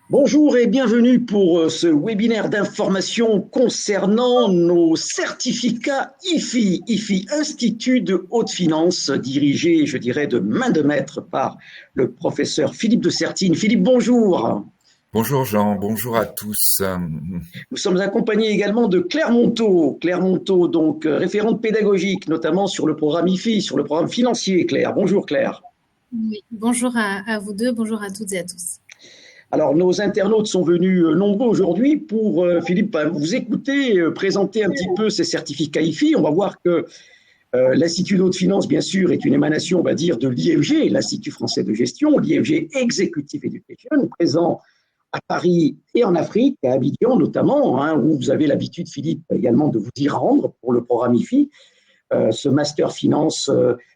Bonjour et bienvenue pour ce webinaire d'information concernant nos certificats IFI, IFI, Institut de Haute Finance, dirigé, je dirais, de main de maître par le professeur Philippe de Sertine. Philippe, bonjour. Bonjour Jean, bonjour à tous. Nous sommes accompagnés également de Claire Monteau. Claire Monteau, donc référente pédagogique, notamment sur le programme IFI, sur le programme financier. Claire, bonjour Claire. Oui, bonjour à vous deux, bonjour à toutes et à tous. Alors, nos internautes sont venus nombreux aujourd'hui pour, Philippe, vous écouter, présenter un petit peu ces certificats IFI. On va voir que l'Institut de haute finance, bien sûr, est une émanation, on va dire, de l'IFG, l'Institut français de gestion, l'IFG Executive Education, présent à Paris et en Afrique, à Abidjan notamment, hein, où vous avez l'habitude, Philippe, également de vous y rendre pour le programme IFI. Ce master finance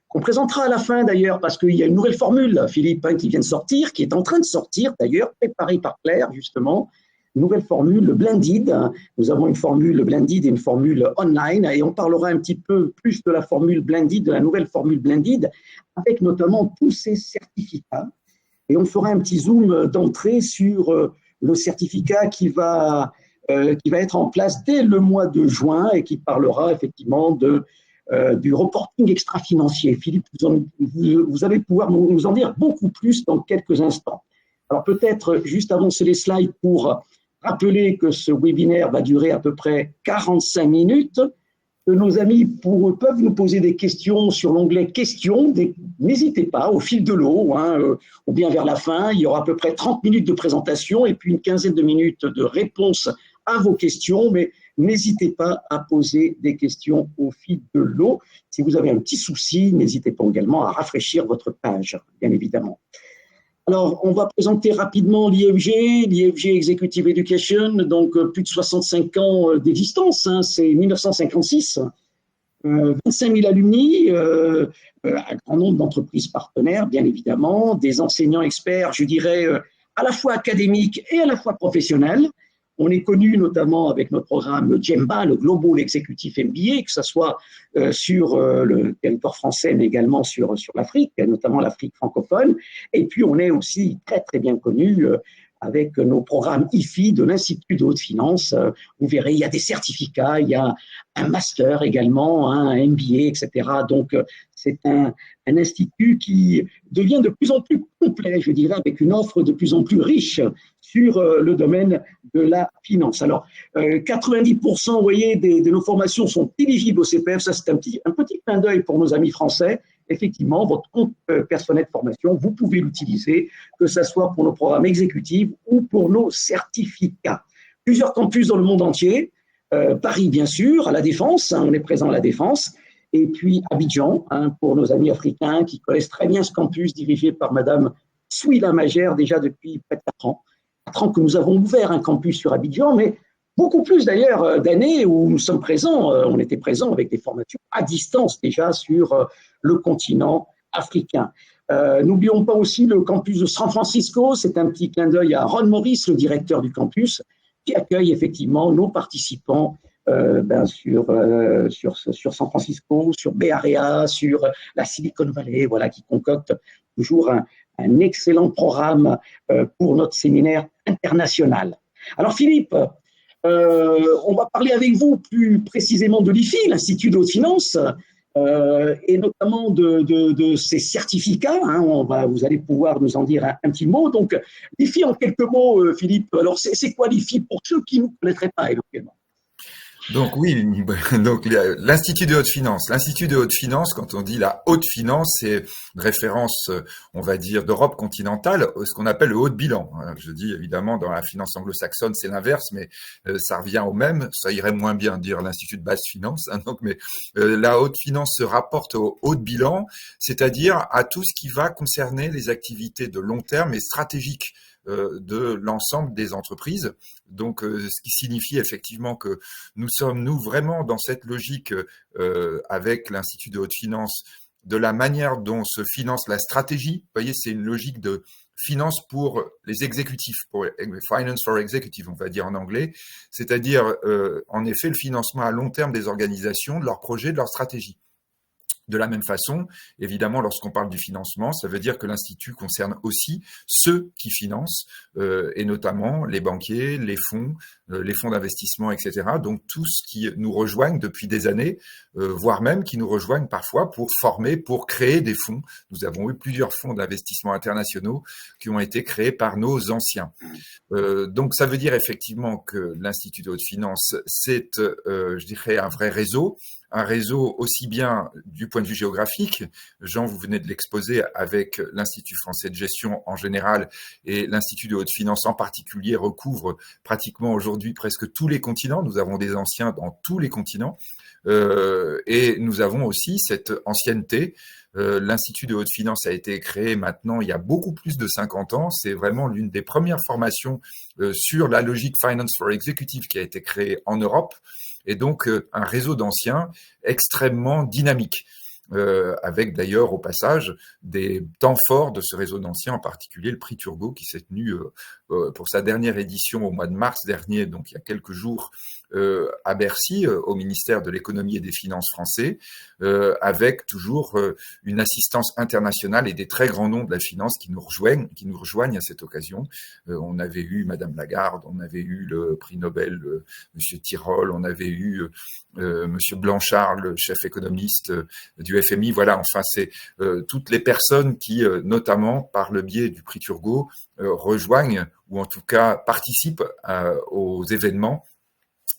qu'on présentera à la fin d'ailleurs, parce qu'il y a une nouvelle formule, Philippe, hein, qui vient de sortir, qui est en train de sortir d'ailleurs, préparée par Claire justement, une nouvelle formule, le blended. Nous avons une formule blended et une formule online, et on parlera un petit peu plus de la formule blended, de la nouvelle formule blended, avec notamment tous ces certificats. Et on fera un petit zoom d'entrée sur le certificat qui va être en place dès le mois de juin et qui parlera effectivement du reporting extra-financier. Philippe, vous allez pouvoir nous en dire beaucoup plus dans quelques instants. Alors peut-être juste avancer les slides pour rappeler que ce webinaire va durer à peu près 45 minutes, que nos amis peuvent nous poser des questions sur l'onglet questions. N'hésitez pas, au fil de l'eau, hein, ou bien vers la fin, il y aura à peu près 30 minutes de présentation et puis une quinzaine de minutes de réponse à vos questions, mais n'hésitez pas à poser des questions au fil de l'eau. Si vous avez un petit souci, n'hésitez pas également à rafraîchir votre page, bien évidemment. Alors, on va présenter rapidement l'IFG Executive Education, donc plus de 65 ans d'existence, hein, c'est 1956, 25 000 alumni, un grand nombre d'entreprises partenaires, bien évidemment, des enseignants experts, je dirais, à la fois académiques et à la fois professionnels. On est connu notamment avec notre programme GEMBA, le Global Executive MBA, que ce soit sur le territoire français, mais également sur l'Afrique, notamment l'Afrique francophone. Et puis, on est aussi très, très bien connu avec nos programmes IFI de l'Institut de haute finance. Vous verrez, il y a des certificats, il y a un master également, hein, un MBA, etc. Donc, c'est un institut qui devient de plus en plus complet, je dirais, avec une offre de plus en plus riche sur le domaine de la finance. Alors, 90%, vous voyez, de nos formations sont éligibles au CPF. Ça, c'est un petit clin d'œil pour nos amis français. Effectivement, votre compte personnel de formation, vous pouvez l'utiliser, que ce soit pour nos programmes exécutifs ou pour nos certificats. Plusieurs campus dans le monde entier. Paris, bien sûr, à La Défense, hein, on est présent à La Défense. Et puis Abidjan, hein, pour nos amis africains qui connaissent très bien ce campus dirigé par Madame Souila Magère, déjà depuis près de 4 ans. 4 ans que nous avons ouvert un campus sur Abidjan, mais beaucoup plus d'ailleurs d'années où nous sommes présents. On était présents avec des formations à distance déjà sur le continent africain. N'oublions pas aussi le campus de San Francisco. C'est un petit clin d'œil à Ron Morris, le directeur du campus, qui accueille effectivement nos participants sur San Francisco, sur Bay Area, sur la Silicon Valley, voilà, qui concocte toujours un excellent programme pour notre séminaire international. Alors Philippe, on va parler avec vous plus précisément de l'IFI, l'Institut de haute finance, et notamment de ces certificats. Hein, vous allez pouvoir nous en dire un petit mot. Donc, l'IFI en quelques mots, Philippe. Alors, c'est quoi l'IFI pour ceux qui ne nous connaîtraient pas éventuellement? Donc oui, donc l'Institut de haute finance. L'Institut de haute finance, quand on dit la haute finance, c'est une référence, on va dire, d'Europe continentale, ce qu'on appelle le haut de bilan. Je dis évidemment dans la finance anglo-saxonne, c'est l'inverse, mais ça revient au même. Ça irait moins bien dire l'Institut de basse finance. Hein, donc, mais la haute finance se rapporte au haut de bilan, c'est-à-dire à tout ce qui va concerner les activités de long terme et stratégiques de l'ensemble des entreprises. Donc, ce qui signifie effectivement que nous sommes, nous, vraiment dans cette logique avec l'Institut de haute finance, de la manière dont se finance la stratégie. Vous voyez, c'est une logique de finance pour les exécutifs, pour finance for executive, on va dire en anglais, c'est-à-dire, en effet, le financement à long terme des organisations, de leurs projets, de leurs stratégies. De la même façon, évidemment, lorsqu'on parle du financement, ça veut dire que l'Institut concerne aussi ceux qui financent, et notamment les banquiers, les fonds d'investissement, etc. Donc tous qui nous rejoignent depuis des années, voire même qui nous rejoignent parfois pour former, pour créer des fonds. Nous avons eu plusieurs fonds d'investissement internationaux qui ont été créés par nos anciens. Donc ça veut dire effectivement que l'Institut de haute finance, c'est, je dirais, un réseau aussi bien du point de vue géographique, Jean, vous venez de l'exposer, avec l'Institut français de gestion en général et l'Institut de haute finance en particulier recouvre pratiquement aujourd'hui presque tous les continents. Nous avons des anciens dans tous les continents et nous avons aussi cette ancienneté. L'Institut de haute finance a été créé maintenant il y a beaucoup plus de 50 ans. C'est vraiment l'une des premières formations sur la logique Finance for Executive qui a été créée en Europe. Et donc un réseau d'anciens extrêmement dynamique, avec d'ailleurs au passage des temps forts de ce réseau d'anciens, en particulier le prix Turgot qui s'est tenu pour sa dernière édition au mois de mars dernier, donc il y a quelques jours, à Bercy, au ministère de l'économie et des finances français, avec toujours une assistance internationale et des très grands noms de la finance qui nous rejoignent à cette occasion. On avait eu Madame Lagarde, on avait eu le prix Nobel Monsieur Tirole, on avait eu Monsieur Blanchard, le chef économiste du FMI. Voilà, enfin c'est toutes les personnes qui, notamment par le biais du prix Turgot, rejoignent ou en tout cas participent aux événements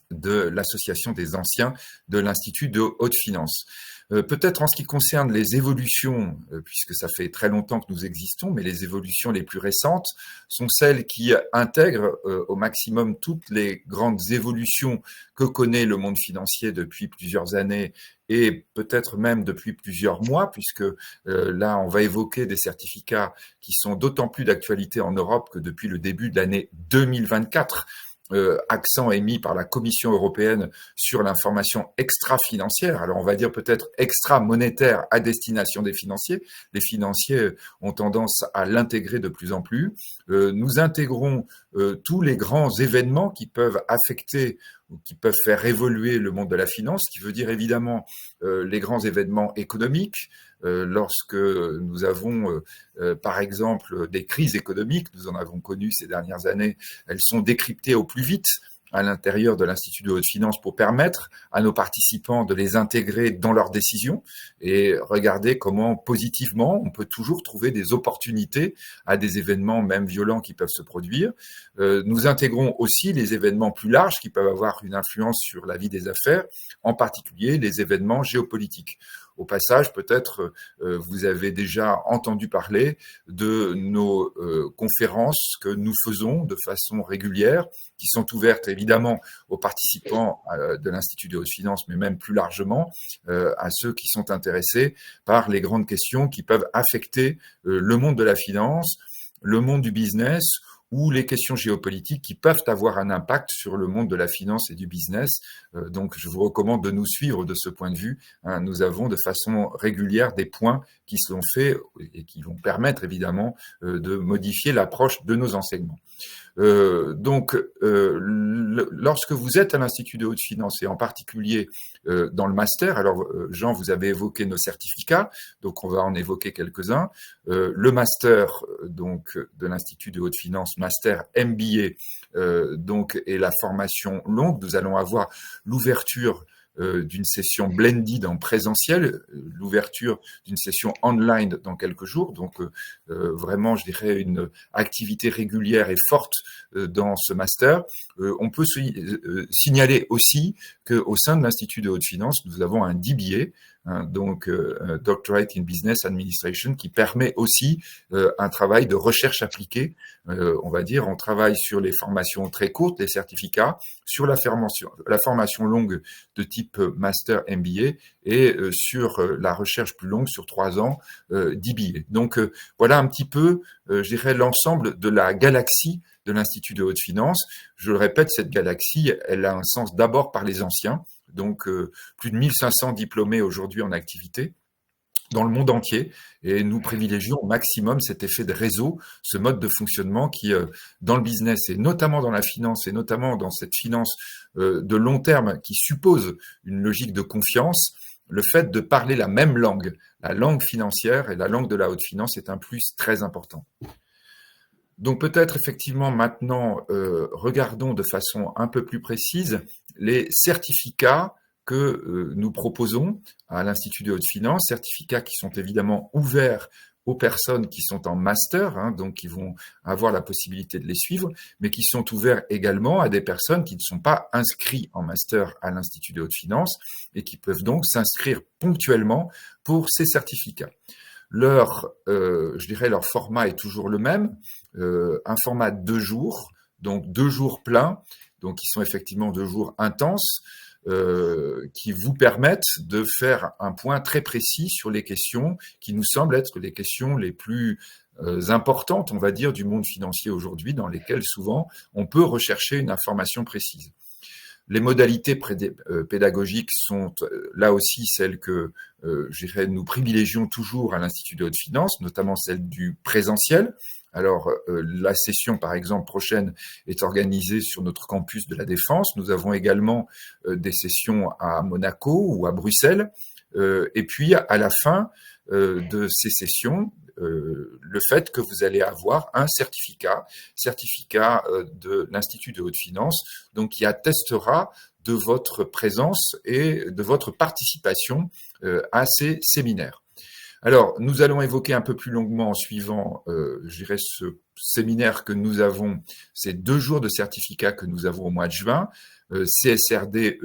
de l'association des anciens de l'Institut de haute finance. Peut-être en ce qui concerne les évolutions, puisque ça fait très longtemps que nous existons, mais les évolutions les plus récentes sont celles qui intègrent au maximum toutes les grandes évolutions que connaît le monde financier depuis plusieurs années et peut-être même depuis plusieurs mois, puisque là, on va évoquer des certificats qui sont d'autant plus d'actualité en Europe que depuis le début de l'année 2024, accent est mis par la Commission européenne sur l'information extra-financière, alors on va dire peut-être extra-monétaire à destination des financiers. Les financiers ont tendance à l'intégrer de plus en plus. Nous intégrons tous les grands événements qui peuvent affecter ou qui peuvent faire évoluer le monde de la finance, ce qui veut dire évidemment les grands événements économiques. Lorsque nous avons, par exemple, des crises économiques, nous en avons connu ces dernières années, elles sont décryptées au plus vite à l'intérieur de l'Institut de haute finance pour permettre à nos participants de les intégrer dans leurs décisions et regarder comment positivement on peut toujours trouver des opportunités à des événements même violents qui peuvent se produire. Nous intégrons aussi les événements plus larges qui peuvent avoir une influence sur la vie des affaires, en particulier les événements géopolitiques. Au passage, peut-être vous avez déjà entendu parler de nos conférences que nous faisons de façon régulière, qui sont ouvertes évidemment aux participants de l'Institut de haute finance, mais même plus largement à ceux qui sont intéressés par les grandes questions qui peuvent affecter le monde de la finance, le monde du business, ou les questions géopolitiques qui peuvent avoir un impact sur le monde de la finance et du business. Donc, je vous recommande de nous suivre de ce point de vue. Nous avons de façon régulière des points qui sont faits et qui vont permettre évidemment de modifier l'approche de nos enseignements. Donc, lorsque vous êtes à l'Institut de haute finance et en particulier dans le master, alors Jean, vous avez évoqué nos certificats, donc on va en évoquer quelques-uns. Le master donc de l'Institut de haute finance, master MBA, donc et la formation longue, nous allons avoir l'ouverture d'une session blended en présentiel, l'ouverture d'une session online dans quelques jours. Donc vraiment, je dirais, une activité régulière et forte dans ce master. On peut signaler aussi qu'au sein de l'Institut de haute finance, nous avons un DBA, donc Doctorate in Business Administration, qui permet aussi un travail de recherche appliquée. On va dire, on travaille sur les formations très courtes, les certificats, sur la formation longue de type Master MBA et sur la recherche plus longue sur 3 ans d'IBA. Donc voilà un petit peu, je dirais, l'ensemble de la galaxie de l'Institut de haute finance. Je le répète, cette galaxie, elle a un sens d'abord par les anciens, donc plus de 1500 diplômés aujourd'hui en activité dans le monde entier, et nous privilégions au maximum cet effet de réseau, ce mode de fonctionnement qui, dans le business et notamment dans la finance et notamment dans cette finance de long terme qui suppose une logique de confiance, le fait de parler la même langue, la langue financière et la langue de la haute finance est un plus très important. Donc peut-être effectivement maintenant, regardons de façon un peu plus précise les certificats que nous proposons à l'Institut de haute finance, certificats qui sont évidemment ouverts aux personnes qui sont en master, donc qui vont avoir la possibilité de les suivre, mais qui sont ouverts également à des personnes qui ne sont pas inscrites en master à l'Institut de haute finance et qui peuvent donc s'inscrire ponctuellement pour ces certificats. Leur format est toujours le même, un format de 2 jours, donc 2 jours pleins, donc qui sont effectivement 2 jours intenses, qui vous permettent de faire un point très précis sur les questions qui nous semblent être les questions les plus importantes, on va dire, du monde financier aujourd'hui, dans lesquelles souvent on peut rechercher une information précise. Les modalités pédagogiques sont là aussi celles que nous privilégions toujours à l'Institut de haute finance, notamment celle du présentiel. Alors, la session, par exemple, prochaine est organisée sur notre campus de la Défense. Nous avons également des sessions à Monaco ou à Bruxelles. Et puis, à la fin de ces sessions, le fait que vous allez avoir un certificat de l'Institut de haute finance, donc qui attestera de votre présence et de votre participation à ces séminaires. Alors, nous allons évoquer un peu plus longuement en suivant, ce séminaire que nous avons, ces 2 jours de certificat que nous avons au mois de juin, CSRD,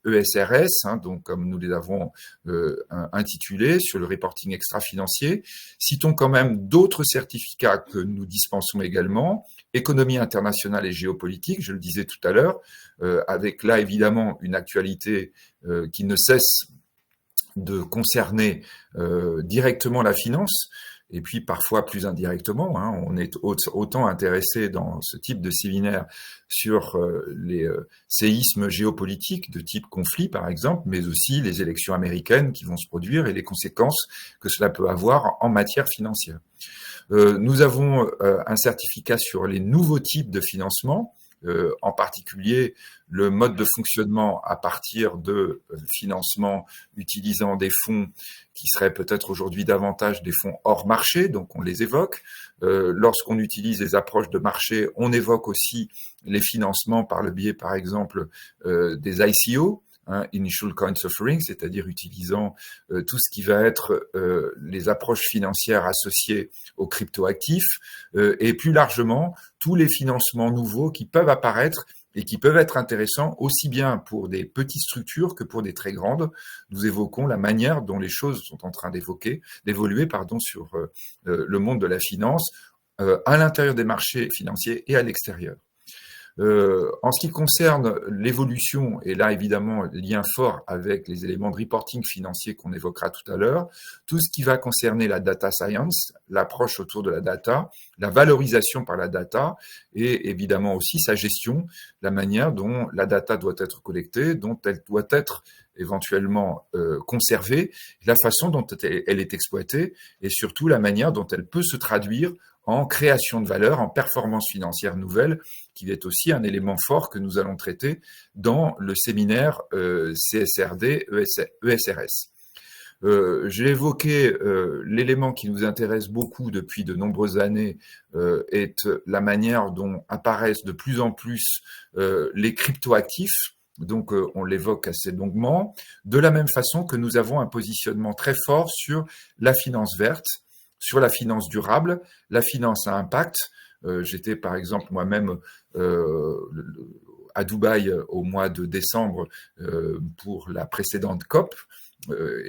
ESRS, donc comme nous les avons intitulés, sur le reporting extra-financier. Citons quand même d'autres certificats que nous dispensons également, économie internationale et géopolitique, je le disais tout à l'heure, avec là évidemment une actualité qui ne cesse de concerner directement la finance, et puis parfois plus indirectement. On est autant intéressé dans ce type de séminaire sur les séismes géopolitiques de type conflit, par exemple, mais aussi les élections américaines qui vont se produire et les conséquences que cela peut avoir en matière financière. Nous avons un certificat sur les nouveaux types de financement, en particulier le mode de fonctionnement à partir de financement utilisant des fonds qui seraient peut-être aujourd'hui davantage des fonds hors marché, donc on les évoque. Lorsqu'on utilise les approches de marché, on évoque aussi les financements par le biais, par exemple, des ICO, Initial Coin Offering, c'est-à-dire utilisant tout ce qui va être les approches financières associées aux cryptoactifs, et plus largement tous les financements nouveaux qui peuvent apparaître et qui peuvent être intéressants aussi bien pour des petites structures que pour des très grandes. Nous évoquons la manière dont les choses sont en train d'évoluer, sur le monde de la finance, à l'intérieur des marchés financiers et à l'extérieur. En ce qui concerne l'évolution, et là évidemment lien fort avec les éléments de reporting financier qu'on évoquera tout à l'heure, tout ce qui va concerner la data science, l'approche autour de la data, la valorisation par la data et évidemment aussi sa gestion, la manière dont la data doit être collectée, dont elle doit être éventuellement conservée, la façon dont elle est exploitée et surtout la manière dont elle peut se traduire en création de valeur, en performance financière nouvelle, qui est aussi un élément fort que nous allons traiter dans le séminaire CSRD ESRS. J'ai évoqué l'élément qui nous intéresse beaucoup depuis de nombreuses années, est la manière dont apparaissent de plus en plus les cryptoactifs. Donc, on l'évoque assez longuement, de la même façon que nous avons un positionnement très fort sur la finance verte, sur la finance durable, la finance à impact. J'étais par exemple moi-même à Dubaï au mois de décembre pour la précédente COP.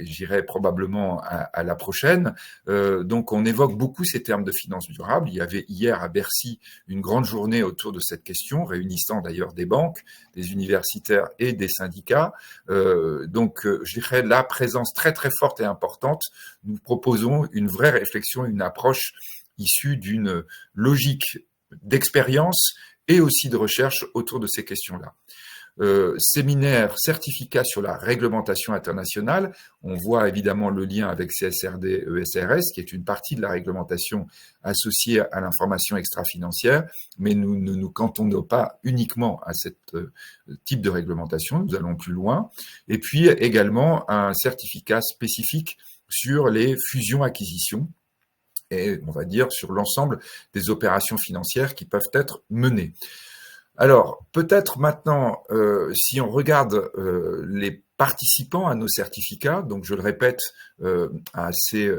J'irai probablement à la prochaine. Donc, on évoque beaucoup ces termes de finance durable. Il y avait hier à Bercy une grande journée autour de cette question, réunissant d'ailleurs des banques, des universitaires et des syndicats. Donc, je dirais la présence très très forte et importante. Nous proposons une vraie réflexion, une approche issue d'une logique d'expérience et aussi de recherche autour de ces questions-là. séminaire, certificat sur la réglementation internationale. On voit évidemment le lien avec CSRD ESRS, qui est une partie de la réglementation associée à l'information extra-financière, mais nous ne nous cantonnons pas uniquement à ce type de réglementation, nous allons plus loin. Et puis également un certificat spécifique sur les fusions-acquisitions, et on va dire sur l'ensemble des opérations financières qui peuvent être menées. Alors, peut-être maintenant, si on regarde les participants à nos certificats, donc je le répète, à ces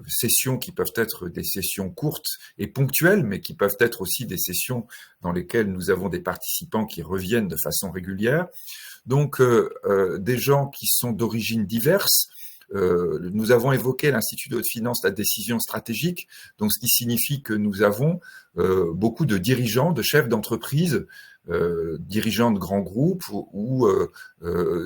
sessions qui peuvent être des sessions courtes et ponctuelles, mais qui peuvent être aussi des sessions dans lesquelles nous avons des participants qui reviennent de façon régulière. Donc, des gens qui sont d'origines diverses. Nous avons évoqué l'Institut de haute finance, la décision stratégique, donc ce qui signifie que nous avons beaucoup de dirigeants, de chefs d'entreprise, dirigeants de grands groupes ou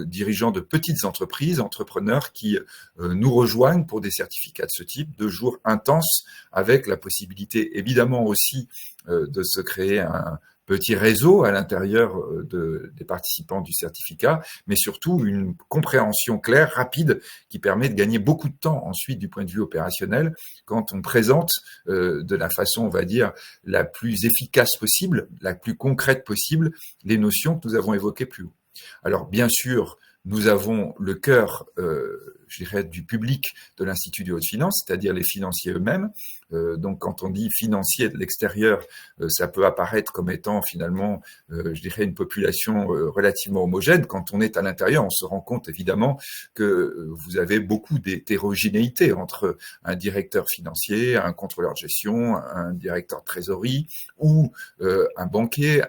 dirigeants de petites entreprises, entrepreneurs qui nous rejoignent pour des certificats de ce type, 2 jours intenses, avec la possibilité évidemment aussi de se créer un petit réseau à l'intérieur des participants du certificat, mais surtout une compréhension claire, rapide, qui permet de gagner beaucoup de temps ensuite du point de vue opérationnel quand on présente de la façon, on va dire, la plus efficace possible, la plus concrète possible, les notions que nous avons évoquées plus haut. Alors, bien sûr, nous avons le cœur, je dirais, du public de l'Institut de haute finance, c'est-à-dire les financiers eux-mêmes. Donc, quand on dit financier de l'extérieur, ça peut apparaître comme étant finalement, je dirais, une population relativement homogène. Quand on est à l'intérieur, on se rend compte évidemment que vous avez beaucoup d'hétérogénéité entre un directeur financier, un contrôleur de gestion, un directeur de trésorerie, ou un banquier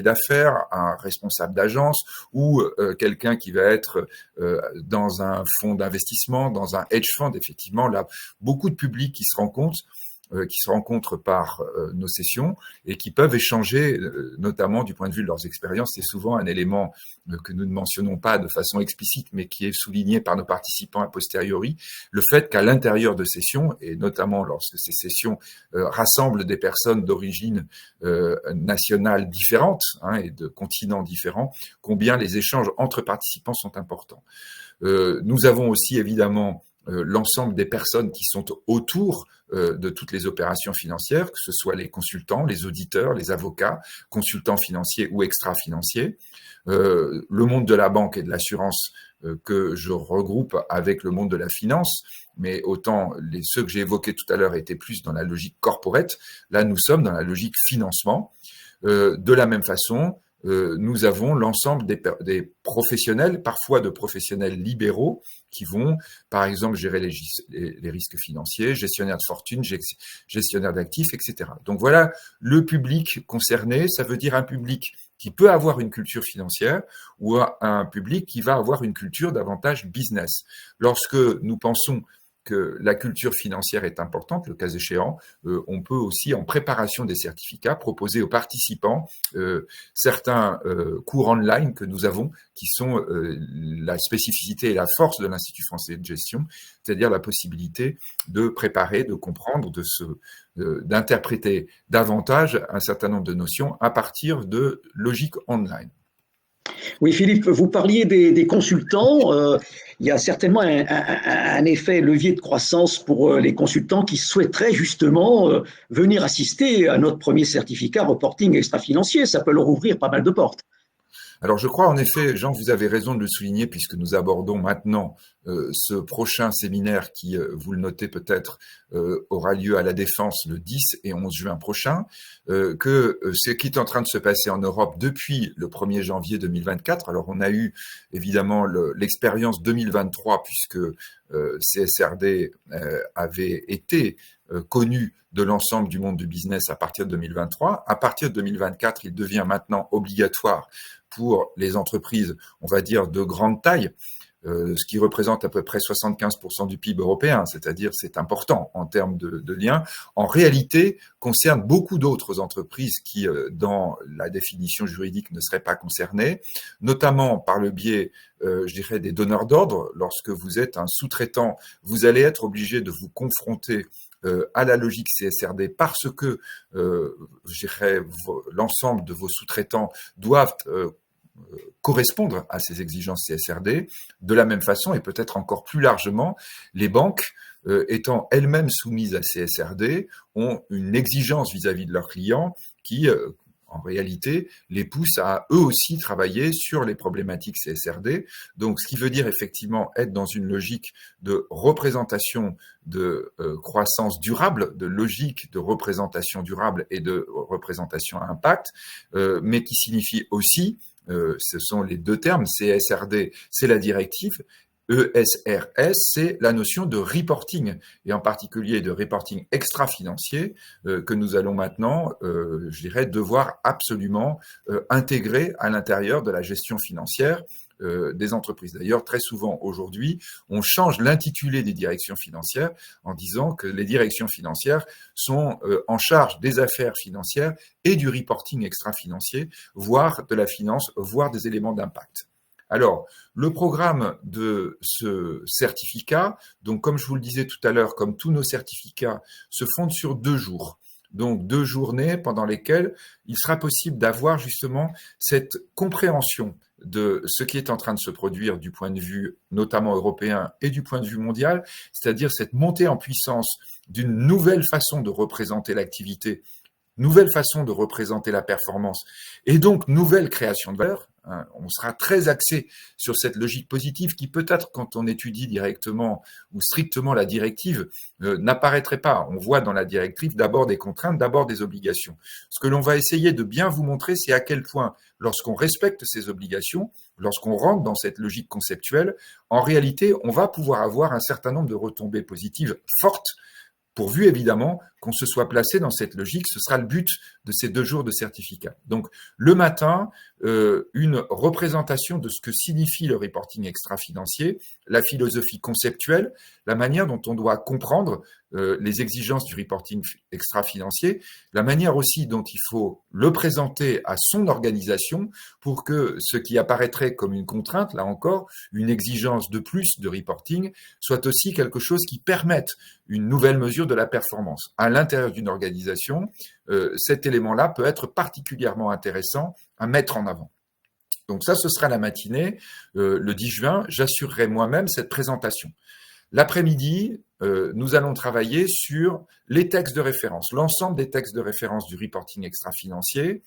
d'affaires, un responsable d'agence, ou quelqu'un qui va être dans un fonds d'investissement, dans un hedge fund. Effectivement, là, beaucoup de publics qui se rencontrent par nos sessions et qui peuvent échanger, notamment du point de vue de leurs expériences. C'est souvent un élément que nous ne mentionnons pas de façon explicite, mais qui est souligné par nos participants a posteriori, le fait qu'à l'intérieur de sessions, et notamment lorsque ces sessions rassemblent des personnes d'origine nationale différentes et de continents différents, combien les échanges entre participants sont importants. Nous avons aussi évidemment l'ensemble des personnes qui sont autour de toutes les opérations financières, que ce soit les consultants, les auditeurs, les avocats, consultants financiers ou extra-financiers, le monde de la banque et de l'assurance que je regroupe avec le monde de la finance, mais autant ceux que j'ai évoqués tout à l'heure étaient plus dans la logique corporate, là nous sommes dans la logique financement. De la même façon, nous avons l'ensemble des professionnels, parfois de professionnels libéraux, qui vont, par exemple, gérer les risques financiers, gestionnaires de fortune, gestionnaires d'actifs, etc. Donc voilà le public concerné. Ça veut dire un public qui peut avoir une culture financière ou un public qui va avoir une culture davantage business. Lorsque nous pensons que la culture financière est importante, le cas échéant, on peut aussi, en préparation des certificats, proposer aux participants certains cours online que nous avons, qui sont la spécificité et la force de l'Institut français de gestion, c'est-à-dire la possibilité de préparer, de comprendre, d'interpréter davantage un certain nombre de notions à partir de logiques online. Oui, Philippe, vous parliez des consultants. Il y a certainement un effet levier de croissance pour les consultants qui souhaiteraient justement venir assister à notre premier certificat reporting extra-financier. Ça peut leur ouvrir pas mal de portes. Alors je crois en effet, Jean, vous avez raison de le souligner puisque nous abordons maintenant ce prochain séminaire qui, vous le notez peut-être, aura lieu à la Défense le 10 et 11 juin prochain, que ce qui est en train de se passer en Europe depuis le 1er janvier 2024. Alors on a eu évidemment l'expérience 2023 puisque CSRD avait été connu de l'ensemble du monde du business à partir de 2023. À partir de 2024, il devient maintenant obligatoire pour les entreprises, on va dire, de grande taille, ce qui représente à peu près 75% du PIB européen, c'est-à-dire c'est important en termes de liens, en réalité concerne beaucoup d'autres entreprises qui, dans la définition juridique, ne seraient pas concernées, notamment par le biais, je dirais, des donneurs d'ordre. Lorsque vous êtes un sous-traitant, vous allez être obligé de vous confronter à la logique CSRD parce que, je dirais, l'ensemble de vos sous-traitants doivent correspondre à ces exigences CSRD. De la même façon, et peut-être encore plus largement, les banques, étant elles-mêmes soumises à CSRD, ont une exigence vis-à-vis de leurs clients qui, en réalité, les pousse à eux aussi travailler sur les problématiques CSRD. Donc, ce qui veut dire effectivement être dans une logique de représentation de croissance durable, de logique de représentation durable et de représentation à impact, mais qui signifie aussi, ce sont les deux termes, CSRD, c'est la directive, ESRS, c'est la notion de reporting, et en particulier de reporting extra-financier, que nous allons maintenant, je dirais, devoir absolument intégrer à l'intérieur de la gestion financière des entreprises. D'ailleurs, très souvent aujourd'hui, on change l'intitulé des directions financières en disant que les directions financières sont en charge des affaires financières et du reporting extra-financier, voire de la finance, voire des éléments d'impact. Alors, le programme de ce certificat, donc comme je vous le disais tout à l'heure, comme tous nos certificats, se fonde sur 2 jours. Donc 2 journées pendant lesquelles il sera possible d'avoir justement cette compréhension de ce qui est en train de se produire du point de vue notamment européen et du point de vue mondial, c'est-à-dire cette montée en puissance d'une nouvelle façon de représenter l'activité, nouvelle façon de représenter la performance et donc nouvelle création de valeur. On sera très axé sur cette logique positive qui peut-être quand on étudie directement ou strictement la directive n'apparaîtrait pas. On voit dans la directive d'abord des contraintes, d'abord des obligations. Ce que l'on va essayer de bien vous montrer, c'est à quel point lorsqu'on respecte ces obligations, lorsqu'on rentre dans cette logique conceptuelle, en réalité, on va pouvoir avoir un certain nombre de retombées positives fortes, pourvu évidemment qu'on se soit placé dans cette logique. Ce sera le but de ces 2 jours de certificat. Donc le matin, une représentation de ce que signifie le reporting extra-financier, la philosophie conceptuelle, la manière dont on doit comprendre les exigences du reporting extra-financier, la manière aussi dont il faut le présenter à son organisation pour que ce qui apparaîtrait comme une contrainte, là encore, une exigence de plus de reporting, soit aussi quelque chose qui permette une nouvelle mesure de la performance. À l'intérieur d'une organisation, cet élément-là peut être particulièrement intéressant à mettre en avant. Donc ça, ce sera la matinée, le 10 juin, j'assurerai moi-même cette présentation. L'après-midi, nous allons travailler sur les textes de référence, l'ensemble des textes de référence du reporting extra-financier.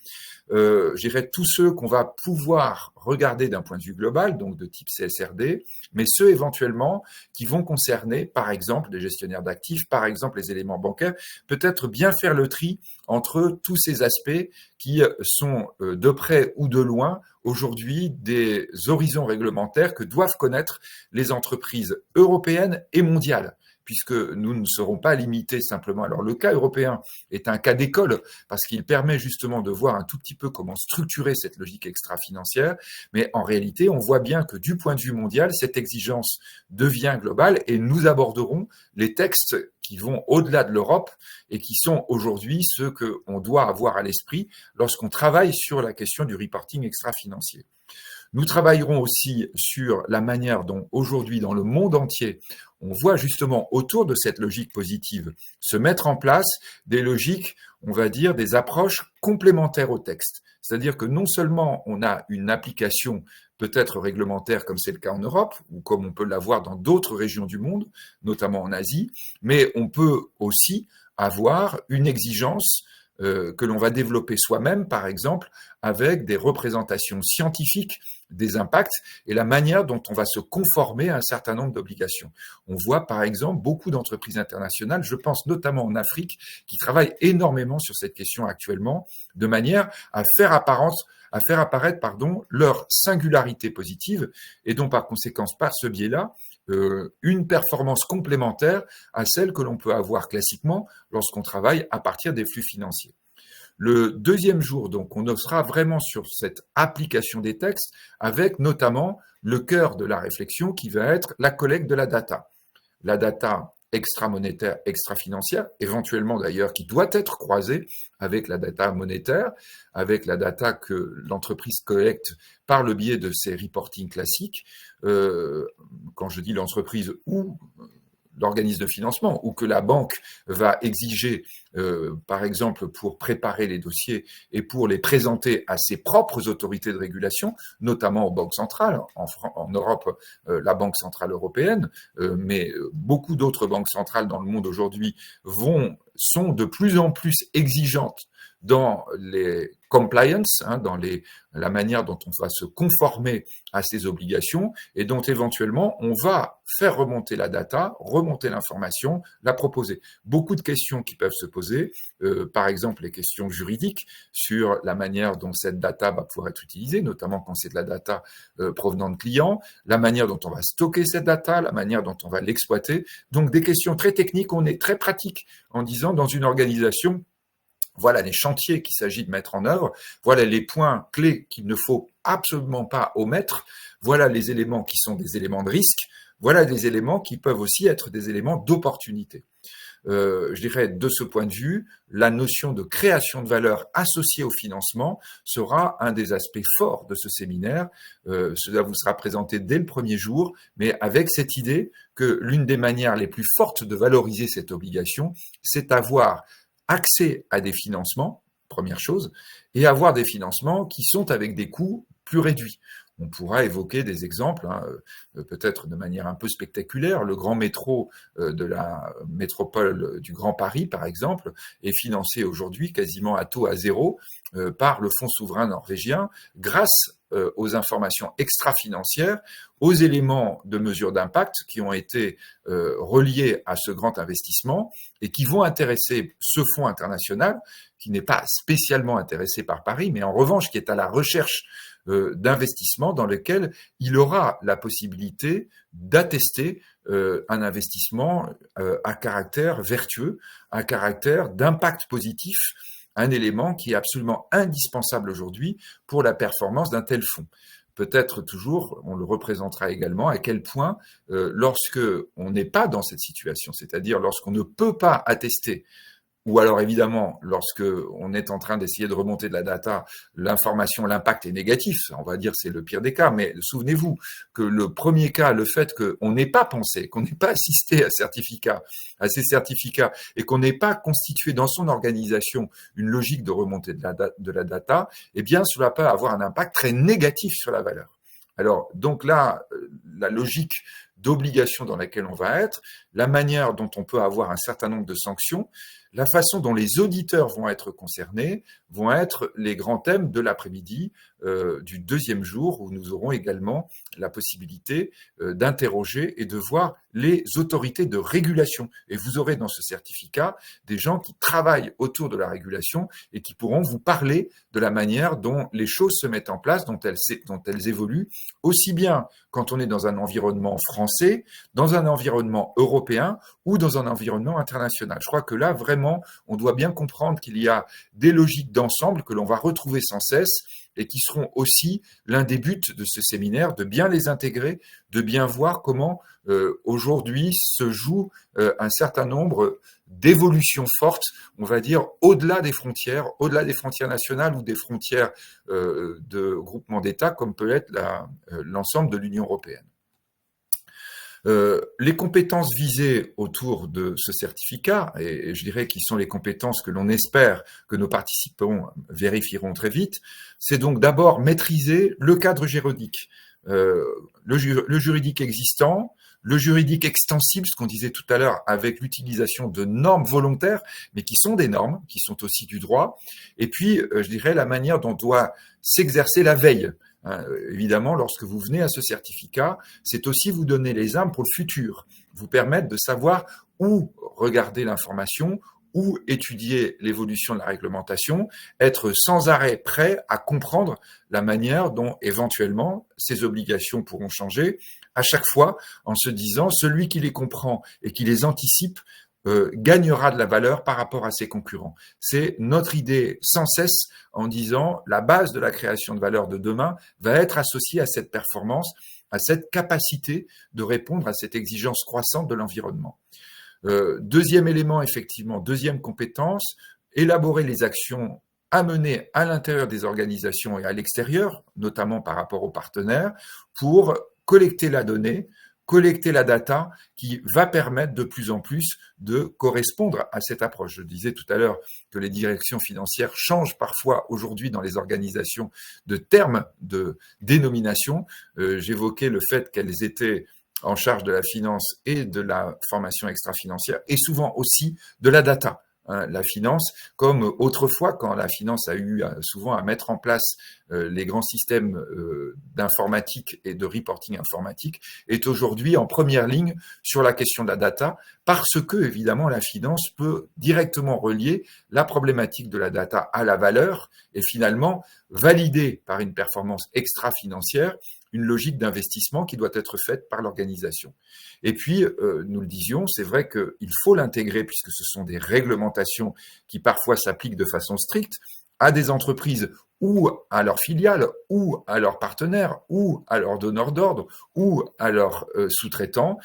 Je dirais tous ceux qu'on va pouvoir regarder d'un point de vue global, donc de type CSRD, mais ceux éventuellement qui vont concerner, par exemple, les gestionnaires d'actifs, par exemple, les éléments bancaires, peut-être bien faire le tri entre tous ces aspects qui sont de près ou de loin aujourd'hui des horizons réglementaires que doivent connaître les entreprises européennes et mondiales, puisque nous ne serons pas limités simplement. Alors le cas européen est un cas d'école parce qu'il permet justement de voir un tout petit peu comment structurer cette logique extra-financière, mais en réalité, on voit bien que du point de vue mondial, cette exigence devient globale et nous aborderons les textes qui vont au-delà de l'Europe et qui sont aujourd'hui ceux qu'on doit avoir à l'esprit lorsqu'on travaille sur la question du reporting extra-financier. Nous travaillerons aussi sur la manière dont aujourd'hui dans le monde entier, on voit justement autour de cette logique positive se mettre en place des logiques, on va dire, des approches complémentaires au texte. C'est-à-dire que non seulement on a une application peut-être réglementaire comme c'est le cas en Europe ou comme on peut l'avoir dans d'autres régions du monde, notamment en Asie, mais on peut aussi avoir une exigence que l'on va développer soi-même, par exemple, avec des représentations scientifiques des impacts et la manière dont on va se conformer à un certain nombre d'obligations. On voit, par exemple, beaucoup d'entreprises internationales, je pense notamment en Afrique, qui travaillent énormément sur cette question actuellement, de manière à faire apparaître leur singularité positive et donc, par conséquent, par ce biais-là, une performance complémentaire à celle que l'on peut avoir classiquement lorsqu'on travaille à partir des flux financiers. Le deuxième jour, donc, on sera vraiment sur cette application des textes avec notamment le cœur de la réflexion qui va être la collecte de la data. La data extra-monétaire, extra-financière, éventuellement d'ailleurs qui doit être croisée avec la data monétaire, avec la data que l'entreprise collecte par le biais de ses reporting classiques. Quand je dis l'entreprise ou l'organisme de financement ou que la banque va exiger, par exemple, pour préparer les dossiers et pour les présenter à ses propres autorités de régulation, notamment aux banques centrales. En Europe, la Banque centrale européenne, mais beaucoup d'autres banques centrales dans le monde aujourd'hui sont de plus en plus exigeantes dans les compliance, dans la manière dont on va se conformer à ces obligations et dont éventuellement on va faire remonter la data, remonter l'information, la proposer. Beaucoup de questions qui peuvent se poser, par exemple les questions juridiques sur la manière dont cette data va pouvoir être utilisée, notamment quand c'est de la data provenant de clients, la manière dont on va stocker cette data, la manière dont on va l'exploiter. Donc des questions très techniques, on est très pratique en disant dans une organisation, voilà les chantiers qu'il s'agit de mettre en œuvre, voilà les points clés qu'il ne faut absolument pas omettre, voilà les éléments qui sont des éléments de risque, voilà des éléments qui peuvent aussi être des éléments d'opportunité. Je dirais, de ce point de vue, la notion de création de valeur associée au financement sera un des aspects forts de ce séminaire. Cela vous sera présenté dès le premier jour, mais avec cette idée que l'une des manières les plus fortes de valoriser cette obligation, c'est avoir accès à des financements, première chose, et avoir des financements qui sont avec des coûts plus réduits. On pourra évoquer des exemples, peut-être de manière un peu spectaculaire. Le grand métro de la métropole du Grand Paris, par exemple, est financé aujourd'hui quasiment à taux à zéro par le Fonds souverain norvégien grâce aux informations extra-financières, aux éléments de mesure d'impact qui ont été reliés à ce grand investissement et qui vont intéresser ce fonds international qui n'est pas spécialement intéressé par Paris, mais en revanche qui est à la recherche d'investissement dans lequel il aura la possibilité d'attester un investissement à caractère vertueux, à caractère d'impact positif, un élément qui est absolument indispensable aujourd'hui pour la performance d'un tel fonds. Peut-être toujours, on le représentera également, à quel point, lorsque on n'est pas dans cette situation, c'est-à-dire lorsqu'on ne peut pas attester, ou alors évidemment, lorsque on est en train d'essayer de remonter de la data, l'information, l'impact est négatif, on va dire c'est le pire des cas, mais souvenez-vous que le premier cas, le fait qu'on n'ait pas pensé, qu'on n'ait pas assisté à ces certificats, et qu'on n'ait pas constitué dans son organisation une logique de remontée de la data, eh bien cela peut avoir un impact très négatif sur la valeur. Alors, donc là, la logique d'obligation dans laquelle on va être, la manière dont on peut avoir un certain nombre de sanctions, la façon dont les auditeurs vont être concernés vont être les grands thèmes de l'après-midi du deuxième jour où nous aurons également la possibilité d'interroger et de voir les autorités de régulation. Et vous aurez dans ce certificat des gens qui travaillent autour de la régulation et qui pourront vous parler de la manière dont les choses se mettent en place, dont elles évoluent, aussi bien quand on est dans un environnement français, dans un environnement européen ou dans un environnement international. Je crois que là, vraiment, on doit bien comprendre qu'il y a des logiques d'ensemble que l'on va retrouver sans cesse et qui seront aussi l'un des buts de ce séminaire, de bien les intégrer, de bien voir comment aujourd'hui se joue un certain nombre d'évolutions fortes, on va dire, au-delà des frontières nationales ou des frontières de groupements d'États, comme peut être l'ensemble de l'Union européenne. Les compétences visées autour de ce certificat, et je dirais qu'ils sont les compétences que l'on espère que nos participants vérifieront très vite, c'est donc d'abord maîtriser le cadre juridique, le juridique existant, le juridique extensible, ce qu'on disait tout à l'heure, avec l'utilisation de normes volontaires, mais qui sont des normes, qui sont aussi du droit, et puis, je dirais, la manière dont doit s'exercer la veille. Évidemment, lorsque vous venez à ce certificat, c'est aussi vous donner les armes pour le futur, vous permettre de savoir où regarder l'information, où étudier l'évolution de la réglementation, être sans arrêt prêt à comprendre la manière dont éventuellement ces obligations pourront changer, à chaque fois en se disant celui qui les comprend et qui les anticipe gagnera de la valeur par rapport à ses concurrents. C'est notre idée sans cesse en disant la base de la création de valeur de demain va être associée à cette performance, à cette capacité de répondre à cette exigence croissante de l'environnement. Deuxième élément, effectivement, deuxième compétence, élaborer les actions à mener à l'intérieur des organisations et à l'extérieur, notamment par rapport aux partenaires, pour collecter la donnée, collecter la data qui va permettre de plus en plus de correspondre à cette approche. Je disais tout à l'heure que les directions financières changent parfois aujourd'hui dans les organisations de termes de dénomination. J'évoquais le fait qu'elles étaient en charge de la finance et de la formation extra-financière et souvent aussi de la data. La finance, comme autrefois quand la finance a eu souvent à mettre en place les grands systèmes d'informatique et de reporting informatique, est aujourd'hui en première ligne sur la question de la data, parce que évidemment la finance peut directement relier la problématique de la data à la valeur et finalement valider par une performance extra-financière une logique d'investissement qui doit être faite par l'organisation. Et puis, nous le disions, c'est vrai qu'il faut l'intégrer, puisque ce sont des réglementations qui parfois s'appliquent de façon stricte à des entreprises ou à leurs filiales, ou à leurs partenaires, ou à leurs donneurs d'ordre, ou à leurs sous-traitants,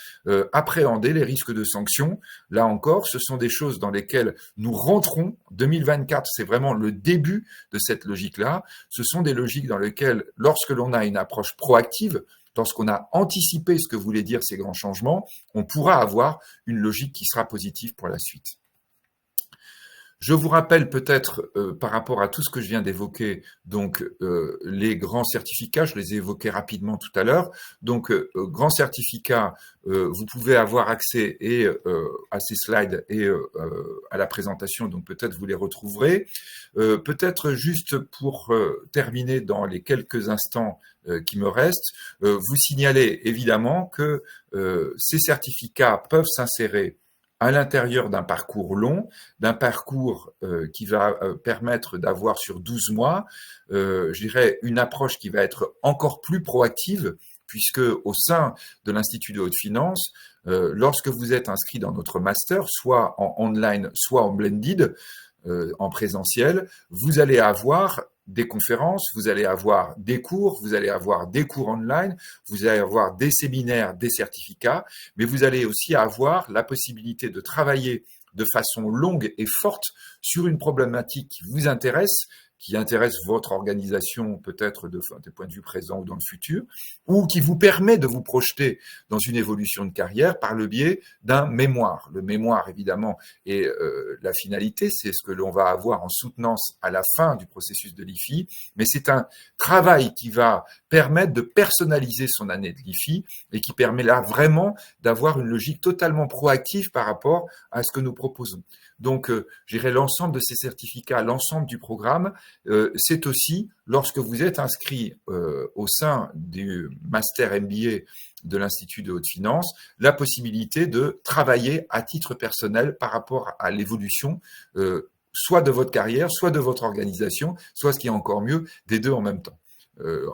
appréhender les risques de sanctions. Là encore, ce sont des choses dans lesquelles nous rentrons. 2024, c'est vraiment le début de cette logique-là. Ce sont des logiques dans lesquelles, lorsque l'on a une approche proactive, lorsqu'on a anticipé ce que voulaient dire ces grands changements, on pourra avoir une logique qui sera positive pour la suite. Je vous rappelle peut-être par rapport à tout ce que je viens d'évoquer, donc les grands certificats, je les ai évoqués rapidement tout à l'heure. Donc grands certificats, vous pouvez avoir accès à ces slides et à la présentation, donc peut-être vous les retrouverez. Peut-être juste pour terminer dans les quelques instants qui me restent, vous signaler évidemment que ces certificats peuvent s'insérer à l'intérieur d'un parcours long, d'un parcours qui va permettre d'avoir sur 12 mois, je dirais, une approche qui va être encore plus proactive, puisque au sein de l'Institut de haute finance, lorsque vous êtes inscrit dans notre master, soit en online, soit en blended, en présentiel, vous allez avoir des conférences, vous allez avoir des cours, vous allez avoir des cours online, vous allez avoir des séminaires, des certificats, mais vous allez aussi avoir la possibilité de travailler de façon longue et forte sur une problématique qui vous intéresse, qui intéresse votre organisation peut-être des points de vue présent ou dans le futur, ou qui vous permet de vous projeter dans une évolution de carrière par le biais d'un mémoire. Le mémoire, évidemment, est la finalité, c'est ce que l'on va avoir en soutenance à la fin du processus de l'IFI, mais c'est un travail qui va permettre de personnaliser son année de l'IFI et qui permet là vraiment d'avoir une logique totalement proactive par rapport à ce que nous proposons. Donc, je dirais l'ensemble de ces certificats, l'ensemble du programme, c'est aussi, lorsque vous êtes inscrit au sein du Master MBA de l'Institut de haute finance, la possibilité de travailler à titre personnel par rapport à l'évolution, soit de votre carrière, soit de votre organisation, soit ce qui est encore mieux, des deux en même temps.